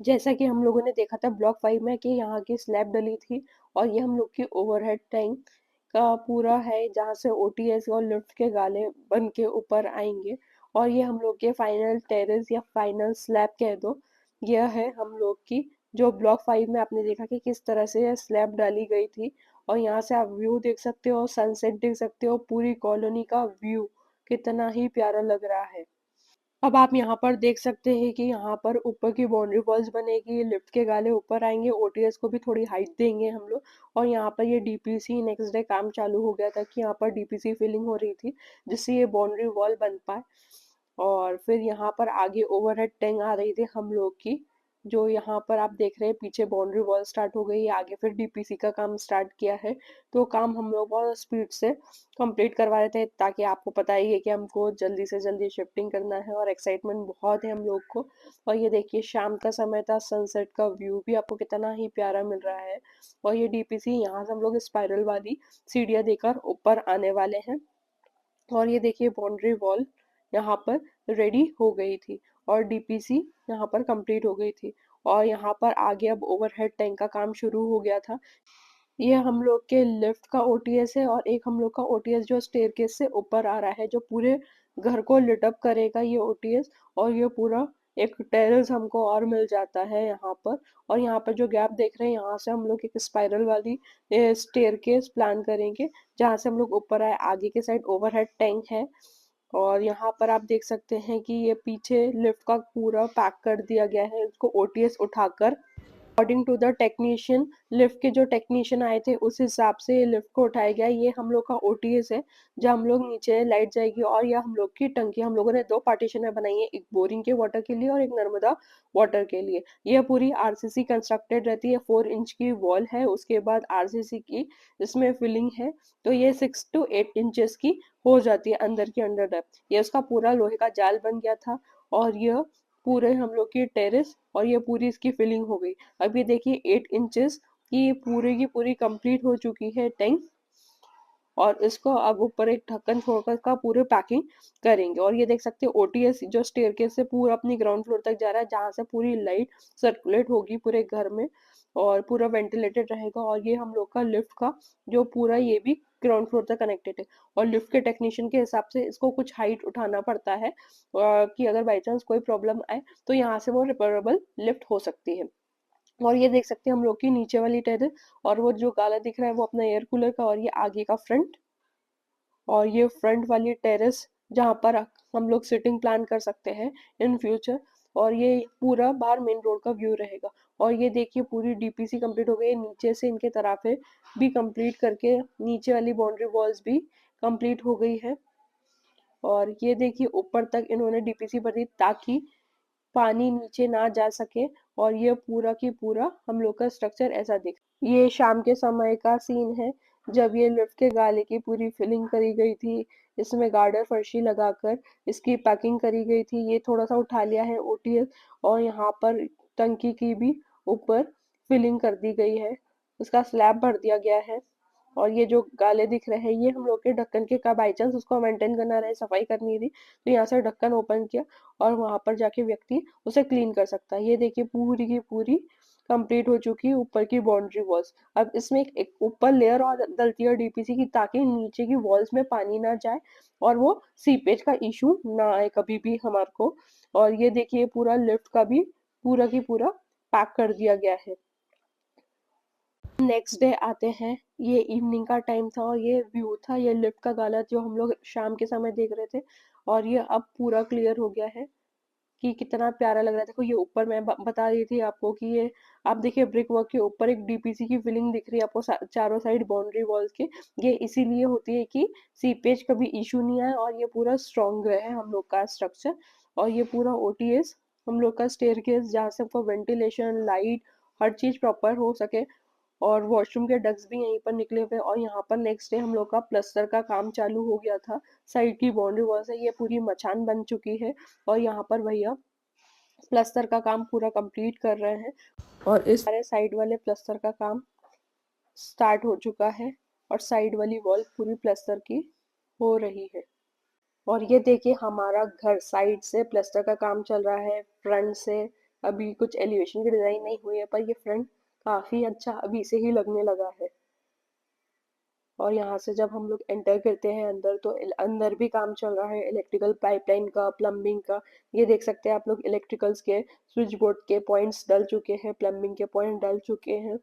जैसा कि हम लोगों ने देखा था ब्लॉक 5 में कि यहाँ की स्लैब डली थी और ये हम लोग की ओवरहेड टैंक का पूरा है जहाँ से ओटीएस और लिफ्ट के गाले बन के ऊपर आएंगे। और ये हम लोग के फाइनल टेरेस या फाइनल स्लैब कह दो। यह है हम लोग की जो ब्लॉक 5 में आपने देखा कि किस तरह से यह स्लैब डाली गई थी। और यहाँ से आप व्यू देख सकते हो, सनसेट देख सकते हो, पूरी कॉलोनी का व्यू कितना ही प्यारा लग रहा है। अब आप यहाँ पर देख सकते हैं कि यहाँ पर ऊपर की बाउंड्री वॉल्स बनेगी, लिफ्ट के गाले ऊपर आएंगे, ओटीएस को भी थोड़ी हाइट देंगे हम लोग। और यहाँ पर ये डीपीसी नेक्स्ट डे काम चालू हो गया था कि यहाँ पर डीपीसी फिलिंग हो रही थी जिससे ये बाउंड्री वॉल बन पाए। और फिर यहाँ पर आगे ओवरहेड टैंक आ रही थी हम लोग की, जो यहाँ पर आप देख रहे हैं पीछे बाउंड्री वॉल स्टार्ट हो गई है, आगे फिर डीपीसी का काम स्टार्ट किया है। तो काम हम लोग बहुत स्पीड से कंप्लीट करवा रहे थे ताकि आपको पता ही है कि हमको जल्दी से जल्दी शिफ्टिंग करना है और एक्साइटमेंट बहुत है हम लोग को। और ये देखिए शाम का समय था, सनसेट का व्यू भी आपको कितना ही प्यारा मिल रहा है। और ये डीपीसी यहाँ से हम लोग स्पाइरल वाली सीढ़ियाँ देकर ऊपर आने वाले हैं। और ये देखिए बाउंड्री वॉल यहाँ पर रेडी हो गई थी और डीपीसी यहाँ पर कंप्लीट हो गई थी। और यहाँ पर आगे अब ओवरहेड टैंक का काम शुरू हो गया था। ये हम लोग के लिफ्ट का ओटीएस है और एक हम लोग का ओटीएस जो स्टेयरकेस से ऊपर आ रहा है, जो पूरे घर को लिट अप करेगा ये ओटीएस। और ये पूरा एक टेरेस हमको और मिल जाता है यहाँ पर। और यहाँ पर जो गैप देख रहे हैं यहाँ से हम लोग एक स्पाइरल वाली स्टेयरकेस प्लान करेंगे जहाँ से हम लोग ऊपर आए। आगे के साइड ओवरहेड टैंक है और यहाँ पर आप देख सकते हैं कि ये पीछे लिफ्ट का पूरा पैक कर दिया गया है, उसको ओटीएस उठाकर according to the technician, lift के जो टेक्नीशियन आए थे उस हिसाब से ये लिफ्ट को उठाया गया। ये हम लोग का ओटीएस है जहाँ हम लोग नीचे लाइट जाएगी। और यह हम लोग की टंकी हम लोगों ने दो पार्टीशन में बनाई है, एक बोरिंग के वाटर के लिए और एक नर्मदा वाटर के लिए। यह पूरी आरसीसी कंस्ट्रक्टेड रहती है, 4 इंच की वॉल है, उसके बाद आरसीसी की इसमें फिलिंग है। तो ये 6 to 8 इंचेस की हो जाती है अंदर की अंडर डेप्थ। ये उसका पूरा लोहे का जाल बन गया था और यह पूरे हम लोग की टेरेस और ये पूरी इसकी फिलिंग हो गई। अब ये देखिए 8 इंचेस की पूरी कंप्लीट हो चुकी है टैंक। और इसको अब ऊपर एक ढक्कन छोड़कर का पूरे पैकिंग करेंगे। और ये देख सकते हैं ओटीएस जो स्टेयरकेस से पूरा अपनी ग्राउंड फ्लोर तक जा रहा है जहाँ से पूरी लाइट सर्कुलेट होगी पूरे घर में और पूरा वेंटिलेटेड रहेगा। और ये हम लोग का लिफ्ट का जो पूरा ये भी ग्राउंड फ्लोर तक कनेक्टेड है। और लिफ्ट के टेक्नीशियन के हिसाब से इसको कुछ हाइट उठाना पड़ता है कि अगर बाई चांस कोई प्रॉब्लम आए तो यहाँ से वो रिपेयरेबल लिफ्ट हो सकती है। और ये देख सकते हैं हम लोग की नीचे वाली टेरेस और वो जो काला दिख रहा है वो अपना एयर कूलर का और ये आगे का फ्रंट। और ये फ्रंट वाली टेरेस जहाँ पर हम लोग सिटिंग प्लान कर सकते हैं इन फ्यूचर। और ये पूरा बाहर मेन रोड का व्यू रहेगा। और ये देखिए पूरी डीपीसी कंप्लीट हो गई है, नीचे से इनके तराफे भी कंप्लीट करके नीचे वाली बाउंड्री वॉल्स भी कंप्लीट हो गई है। और ये देखिए ऊपर तक इन्होंने डीपीसी भरी ताकि पानी नीचे ना जा सके। और ये पूरा की पूरा हम लोग का स्ट्रक्चर ऐसा दिख। ये शाम के समय का सीन है जब ये लिफ्ट के गाले की पूरी फिलिंग करी गई थी, इसमें गार्डर फर्शी लगाकर इसकी पैकिंग करी गई थी। ये थोड़ा सा उठा लिया है ओटीएस और यहाँ पर टंकी की भी ऊपर फिलिंग कर दी गई है, उसका स्लैब भर दिया गया है। और ये जो गाले दिख रहे हैं ये हम लोग के ढक्कन के का बाई चांस उसको मेंटेन करना रहे, सफाई करनी थी तो यहाँ से ढक्कन ओपन किया और वहां पर जाके व्यक्ति उसे क्लीन कर सकता है। ये देखिए पूरी की पूरी कंप्लीट हो चुकी है ऊपर की बाउंड्री वॉल्स। अब इसमें एक ऊपर लेयर और डलती है डीपीसी की ताकि नीचे की वॉल्स में पानी ना जाए और वो सीपेज का इशू ना आए कभी भी हमारे को। और ये देखिए पूरा लिफ्ट का भी पूरा की पूरा पैक कर दिया गया है। नेक्स्ट डे आते हैं, ये इवनिंग का टाइम था और ये व्यू था ये लिफ्ट का गाला जो हम लोग शाम के समय देख रहे थे। और ये अब पूरा क्लियर हो गया है कि कितना प्यारा लग रहा है। देखो ये ऊपर मैं बता रही थी आपको कि ये आप देखिए ब्रिक वर्क के ऊपर एक डीपीसी की फिलिंग दिख रही है आपको चारों साइड बाउंड्री वॉल्स के। ये इसीलिए होती है कि सीपेज कभी इशू नहीं आए और ये पूरा स्ट्रॉन्ग रहे हम लोग का स्ट्रक्चर। और ये पूरा ओटीएस हम लोग का स्टेयरकेस जहाँ से आपको वेंटिलेशन लाइट हर चीज प्रॉपर हो सके। और वॉशरूम के डक्स भी यहीं पर निकले हुए। और यहाँ पर नेक्स्ट डे हम लोग का प्लस्तर का काम चालू हो गया था। साइड की बाउंड्री वॉल से ये पूरी मचान बन चुकी है और यहाँ पर भैया प्लस्तर का काम पूरा कंप्लीट कर रहे हैं। और इस सारे साइड वाले प्लस्तर का काम स्टार्ट हो चुका है और साइड वाली वॉल पूरी प्लस्तर की हो रही है। और ये देखिए हमारा घर साइड से प्लस्तर का काम चल रहा है, फ्रंट से अभी कुछ एलिवेशन की डिजाइन नहीं हुई है, पर ये फ्रंट काफी अच्छा अभी से ही लगने लगा है। और यहाँ से जब हम लोग एंटर करते हैं अंदर, तो अंदर भी काम चल रहा है इलेक्ट्रिकल पाइपलाइन का, प्लम्बिंग का। ये देख सकते हैं आप लोग, इलेक्ट्रिकल्स के स्विच बोर्ड के पॉइंट्स डल चुके हैं, प्लम्बिंग के पॉइंट डल चुके हैं,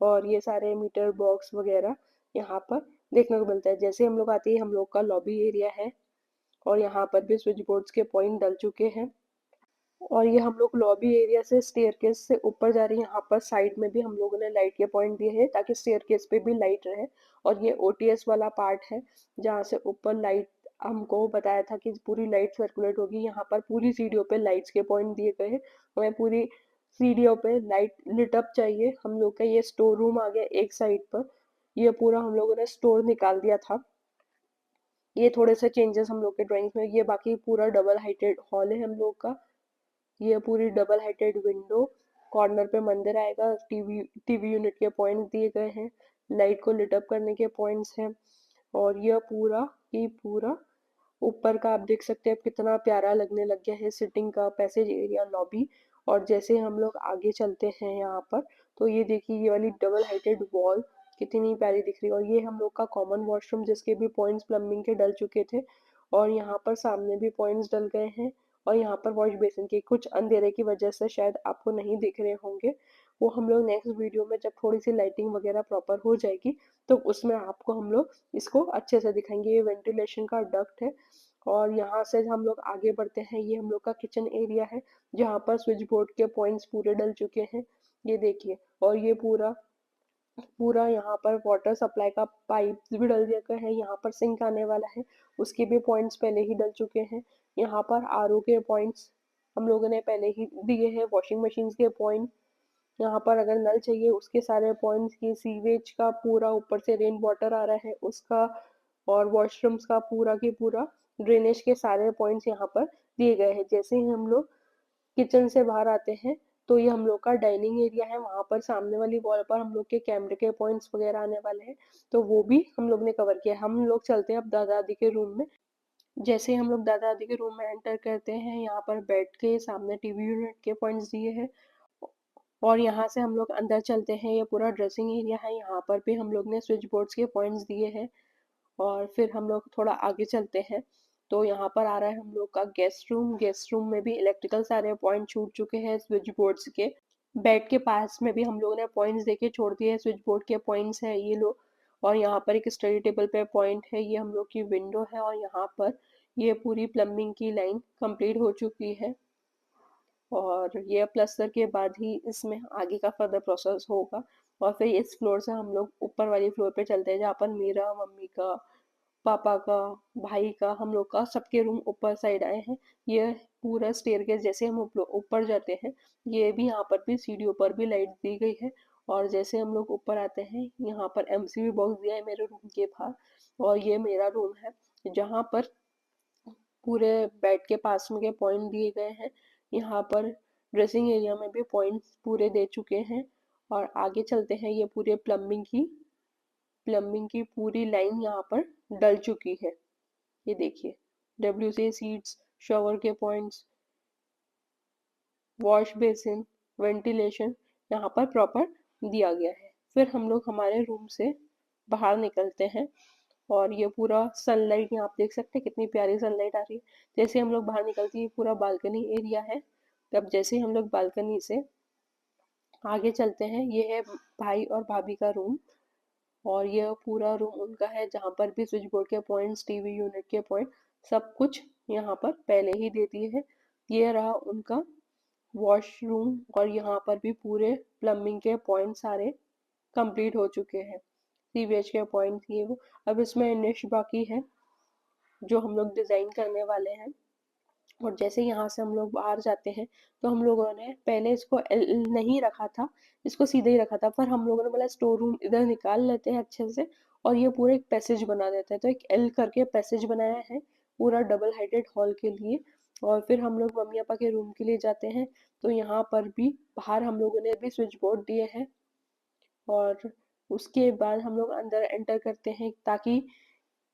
और ये सारे मीटर बॉक्स वगैरह यहाँ पर देखने को मिलता है। जैसे हम लोग आते ही हम लोग का लॉबी एरिया है, और यहाँ पर भी स्विच बोर्ड्स के पॉइंट डल चुके हैं। और ये हम लोग लॉबी एरिया से स्टेयरकेस से ऊपर जा रहे हैं। यहाँ पर साइड में भी हम लोगों ने लाइट के पॉइंट दिए हैं ताकि स्टेयरकेस पे भी लाइट रहे। और ये ओटीएस वाला पार्ट है जहाँ से ऊपर लाइट, हमको बताया था कि पूरी लाइट सर्कुलेट होगी। यहाँ पर पूरी सीढ़ियों पे लाइट्स के पॉइंट दिए गए हैं। हमें पूरी सीढ़ियों पे लाइट लिट अप चाहिए। हम लोग का ये स्टोर रूम आ गया एक साइड पर। ये पूरा हम लोगों ने स्टोर निकाल दिया था। ये थोड़े से चेंजेस हम लोग के ड्राइंग्स में। ये बाकी पूरा डबल हाइटेड हॉल है हम लोग का। ये पूरी डबल हाइटेड विंडो, कॉर्नर पे मंदिर आएगा, टीवी टीवी यूनिट के पॉइंट्स दिए गए हैं, लाइट को लिट अप करने के पॉइंट्स हैं। और यह पूरा ही पूरा ऊपर का आप देख सकते हैं कितना प्यारा लगने लग गया है, सिटिंग का पैसेज एरिया, लॉबी। और जैसे हम लोग आगे चलते हैं यहाँ पर, तो ये देखिए ये वाली डबल हाइटेड वॉल कितनी प्यारी दिख रही है। और ये हम लोग का कॉमन वॉशरूम, जिसके भी पॉइंट्स प्लम्बिंग के डल चुके थे, और यहाँ पर सामने भी पॉइंट्स डल गए हैं। और यहाँ पर वॉश बेसिन के कुछ अंधेरे की वजह से शायद आपको नहीं दिख रहे होंगे, वो हम लोग नेक्स्ट वीडियो में जब थोड़ी सी लाइटिंग वगैरह प्रॉपर हो जाएगी तो उसमें आपको हम लोग इसको अच्छे से दिखाएंगे। ये वेंटिलेशन का डक्ट है। और यहाँ से हम लोग आगे बढ़ते हैं, ये हम लोग का किचन एरिया है जहाँ पर स्विच बोर्ड के पॉइंट्स पूरे डल चुके हैं, ये देखिए। और ये पूरा पूरा यहाँ पर वाटर सप्लाई का पाइप भी डल गया है। यहाँ पर सिंक आने वाला है, उसके भी पॉइंट्स पहले ही डल चुके हैं। यहाँ पर आरओ के पॉइंट्स हम लोगों ने पहले ही दिए हैं, वॉशिंग मशीन के पॉइंट। यहाँ पर अगर नल चाहिए उसके सारे पॉइंट्स, की सीवेज का पूरा ऊपर से रेन वाटर आ रहा है उसका, और वॉशरूम्स का पूरा की पूरा ड्रेनेज के सारे पॉइंट्स यहाँ पर दिए गए हैं। जैसे ही हम लोग किचन से बाहर आते हैं, तो ये हम लोग का डाइनिंग एरिया है। वहां पर सामने वाली वॉल पर हम लोग के कैमरे के पॉइंट्स वगैरह आने वाले हैं, तो वो भी हम लोग ने कवर किया। हम लोग चलते हैं अब दादा दादी के रूम में। जैसे हम लोग दादा दादी के रूम में एंटर करते हैं, यहाँ पर बेड के सामने टीवी यूनिट के पॉइंट्स दिए हैं। और यहाँ से हम लोग अंदर चलते हैं, ये पूरा ड्रेसिंग एरिया है। यहाँ पर भी हम लोग ने स्विच बोर्ड्स के पॉइंट्स दिए हैं। और फिर हम लोग थोड़ा आगे चलते हैं, तो यहाँ पर आ रहा है हम लोग का गेस्ट रूम। गेस्ट रूम में भी इलेक्ट्रिकल सारे पॉइंट छूट चुके हैं स्विच बोर्ड्स के। बेड के पास में भी हम लोगों ने पॉइंट्स देके छोड़ दिए हैं, स्विच बोर्ड के पॉइंट्स है ये लो। और यहाँ पर एक स्टडी टेबल पे पॉइंट है, ये हम लोग की विंडो है। और यहाँ पर ये पूरी प्लम्बिंग की लाइन कंप्लीट हो चुकी है। और ये प्लस्तर के बाद ही इसमें आगे का फर्दर प्रोसेस होगा। और फिर इस फ्लोर से हम लोग ऊपर वाली फ्लोर पे चलते हैं, जहाँ पर मेरा, मम्मी का, पापा का, भाई का, हम लोग का सबके रूम ऊपर साइड आए हैं। ये पूरा स्टेयरकेस जैसे हम ऊपर जाते हैं, ये भी यहाँ पर भी सीढ़ियों पर भी लाइट दी गई है। और जैसे हम लोग ऊपर आते हैं, यहाँ पर एमसीबी बॉक्स दिया है मेरे रूम के बाहर। और ये मेरा रूम है जहाँ पर पूरे बेड के पास में के पॉइंट दिए गए हैं। यहाँ पर ड्रेसिंग एरिया में भी पॉइंट्स पूरे दे चुके हैं। और आगे चलते हैं, ये पूरे प्लम्बिंग की पूरी लाइन यहाँ पर डल चुकी है, ये देखिए। डब्ल्यूसी सीट्स, शॉवर के पॉइंट्स, वॉश बेसिन, वेंटिलेशन यहाँ पर प्रॉपर दिया गया है। फिर हम लोग हमारे रूम से बाहर निकलते हैं, और ये पूरा सनलाइट यहाँ आप देख सकते हैं कितनी प्यारी सनलाइट आ रही है। जैसे हम लोग बाहर निकलते हैं, पूरा बालकनी एरिया है। तब जैसे हम लोग बालकनी से आगे चलते हैं, ये है भाई और भाभी का रूम। और यह पूरा रूम उनका है, जहाँ पर भी स्विच बोर्ड के पॉइंट्स, टीवी यूनिट के पॉइंट, सब कुछ यहाँ पर पहले ही दे दिए हैं। ये रहा उनका वॉशरूम, और यहाँ पर भी पूरे प्लम्बिंग के पॉइंट सारे कंप्लीट हो चुके हैं। सीवेज के पॉइंट ये वो। अब इसमें निश बाकी है जो हम लोग डिजाइन करने वाले हैं। और जैसे यहाँ से हम लोग बाहर जाते हैं, तो हम लोगों ने पहले इसको एल नहीं रखा था, इसको सीधे ही रखा था। पर हम लोगों ने बोला स्टोर रूम इधर निकाल लेते हैं अच्छे से, और ये पूरा एक पैसेज बना देते हैं। तो एक एल करके पैसेज बनाया है पूरा डबल हाइटेड हॉल के लिए। और फिर हम लोग मम्मी पापा के रूम के लिए जाते हैं, तो यहाँ पर भी बाहर हम लोगों ने भी स्विच बोर्ड दिए हैं। और उसके बाद हम लोग अंदर एंटर करते हैं, ताकि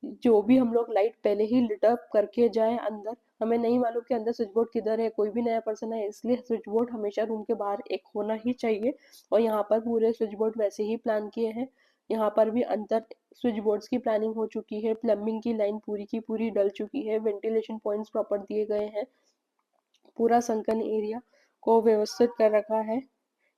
जो भी हम लोग लाइट पहले ही लिट अप करके जाएं अंदर, हमें नहीं मालूम कि अंदर स्विच बोर्ड किधर है, कोई भी नया पर्सन है, इसलिए स्विच बोर्ड हमेशा रूम के बाहर एक होना ही चाहिए। और यहाँ पर पूरे स्विच बोर्ड वैसे ही प्लान किए हैं। यहाँ पर भी अंदर स्विच बोर्ड्स की प्लानिंग हो चुकी है, प्लम्बिंग की लाइन पूरी की पूरी डल चुकी है, वेंटिलेशन पॉइंट्स प्रॉपर दिए गए हैं, पूरा संकन एरिया को व्यवस्थित कर रखा है,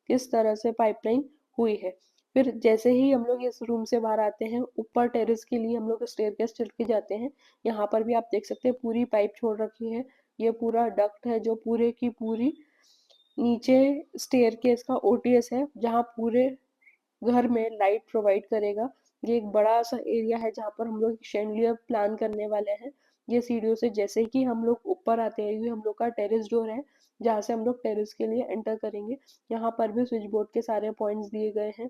किस तरह से पाइपलाइन हुई है। फिर जैसे ही हम लोग इस रूम से बाहर आते हैं, ऊपर टेरेस के लिए हम लोग स्टेयरकेस चल के जाते हैं। यहाँ पर भी आप देख सकते हैं पूरी पाइप छोड़ रखी है, ये पूरा डक्ट है जो पूरे की पूरी नीचे स्टेयरकेस का ओटीएस है, जहाँ पूरे घर में लाइट प्रोवाइड करेगा। ये एक बड़ा सा एरिया है जहाँ पर हम लोग शैंडलियर प्लान करने वाले हैं। ये सीढ़ियों से जैसे कि हम लोग ऊपर आते हैं, ये हम लोग का टेरेस डोर है, जहाँ से हम लोग टेरेस के लिए एंटर करेंगे। यहाँ पर भी स्विच बोर्ड के सारे पॉइंट्स दिए गए हैं,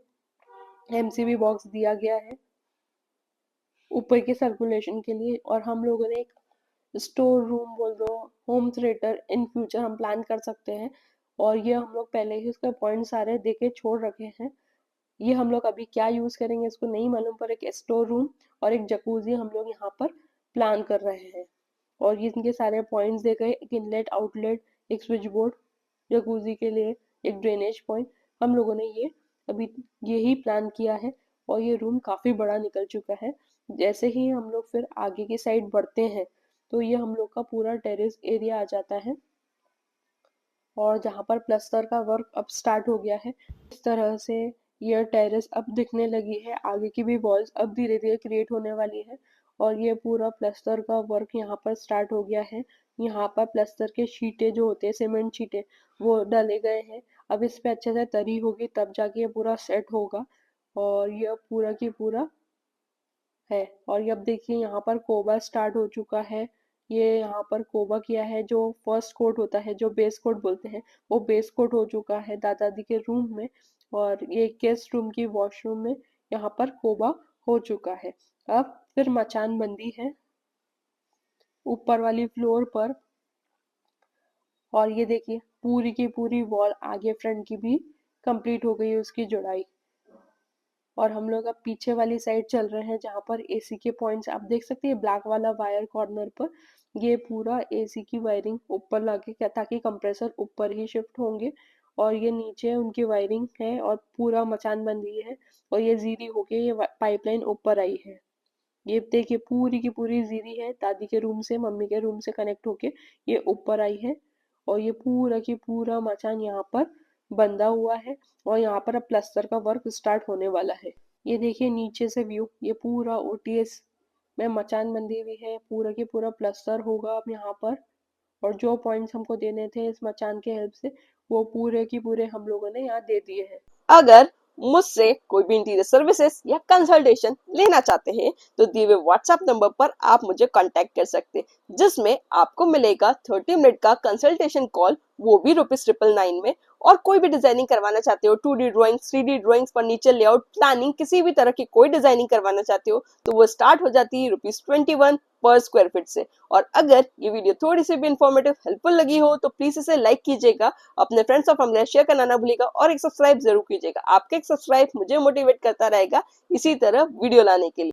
एमसीबी बॉक्स दिया गया है ऊपर के सर्कुलेशन के लिए। और हम लोगों ने एक स्टोर रूम बोल दो, होम थिएटर इन फ्यूचर हम प्लान कर सकते हैं। और ये हम लोग पहले ही उसके पॉइंट सारे देके छोड़ रखे हैं। ये हम लोग अभी क्या यूज करेंगे इसको नहीं मालूम, पर एक स्टोर रूम और एक जकूजी हम लोग यहाँ पर प्लान कर रहे हैं। और ये इनके सारे पॉइंट्स दे गए, एक इनलेट आउटलेट, एक स्विच बोर्ड जकूजी के लिए, एक ड्रेनेज पॉइंट। हम लोगों ने ये अभी यही प्लान किया है। और ये रूम काफी बड़ा निकल चुका है। जैसे ही हम लोग फिर आगे की साइड बढ़ते हैं, तो ये हम लोग का पूरा टेरेस एरिया आ जाता है। और जहाँ पर प्लस्तर का वर्क अब स्टार्ट हो गया है, इस तरह से ये टेरेस अब दिखने लगी है। आगे की भी वॉल्स अब धीरे धीरे क्रिएट होने वाली है। और ये पूरा प्लस्तर का वर्क यहाँ पर स्टार्ट हो गया है। यहाँ पर प्लस्तर के शीटे जो होते हैं, सीमेंट शीटे, वो डाले गए हैं। अब इस पे अच्छे से तरी होगी तब जाके ये पूरा सेट होगा। और ये पूरा की पूरा है। और ये अब देखिए यहाँ पर कोबा स्टार्ट हो चुका है। ये यहाँ पर कोबा किया है, जो फर्स्ट कोट होता है, जो बेस कोट बोलते हैं, वो बेस कोट हो चुका है दादा दी के रूम में। और ये गेस्ट रूम की वॉशरूम में यहाँ पर कोबा हो चुका है। अब फिर मचान बंदी है ऊपर वाली फ्लोर पर। और ये देखिए पूरी की पूरी वॉल आगे फ्रंट की भी कंप्लीट हो गई है उसकी जुड़ाई। और हम लोग अब पीछे वाली साइड चल रहे हैं, जहाँ पर एसी के पॉइंट्स आप देख सकते हैं, ब्लैक वाला वायर कॉर्नर पर। ये पूरा एसी की वायरिंग ऊपर लाके ताकि कंप्रेसर ऊपर ही शिफ्ट होंगे। और ये नीचे उनकी वायरिंग है और पूरा मचान बंदी है। और ये जीरी होके ये पाइपलाइन ऊपर आई है। ये देखिए पूरी की पूरी जीरी है, दादी के रूम से मम्मी के रूम से कनेक्ट होके ये ऊपर आई है। और ये पूरा की पूरा मचान यहाँ पर बंधा हुआ है। और यहाँ पर अब प्लस्तर का वर्क स्टार्ट होने वाला है। ये देखिए नीचे से व्यू, ये पूरा ओटीएस में मचान बंदी हुई है, पूरा की पूरा प्लस्तर होगा अब यहाँ पर। और जो पॉइंट्स हमको देने थे इस मचान के हेल्प से, वो पूरे की पूरे हम लोगों ने यहाँ दे दिए हैं। अगर मुझसे कोई भी इंटीरियर सर्विसेज या कंसल्टेशन लेना चाहते हैं तो दिए हुए व्हाट्सएप नंबर पर आप मुझे कांटेक्ट कर सकते हैं, जिसमें आपको मिलेगा 30 मिनट का कंसल्टेशन कॉल, वो भी ₹999 में। और कोई भी डिजाइनिंग करवाना चाहते हो, 2D drawing, 3D drawings, furniture layout, planning, किसी भी तरह की कोई डिजाइनिंग करवाना चाहते हो तो वो स्टार्ट हो जाती है ₹21 पर स्क्वायर फीट से। और अगर ये वीडियो थोड़ी सी भी इंफॉर्मेटिव हेल्पफुल लगी हो तो प्लीज इसे लाइक कीजिएगा, अपने फ्रेंड्स और फैमिली शेयर करना ना भूलिएगा, और एक सब्सक्राइब जरूर कीजिएगा। आपके एक सब्सक्राइब मुझे मोटिवेट करता रहेगा इसी तरह वीडियो लाने के लिए।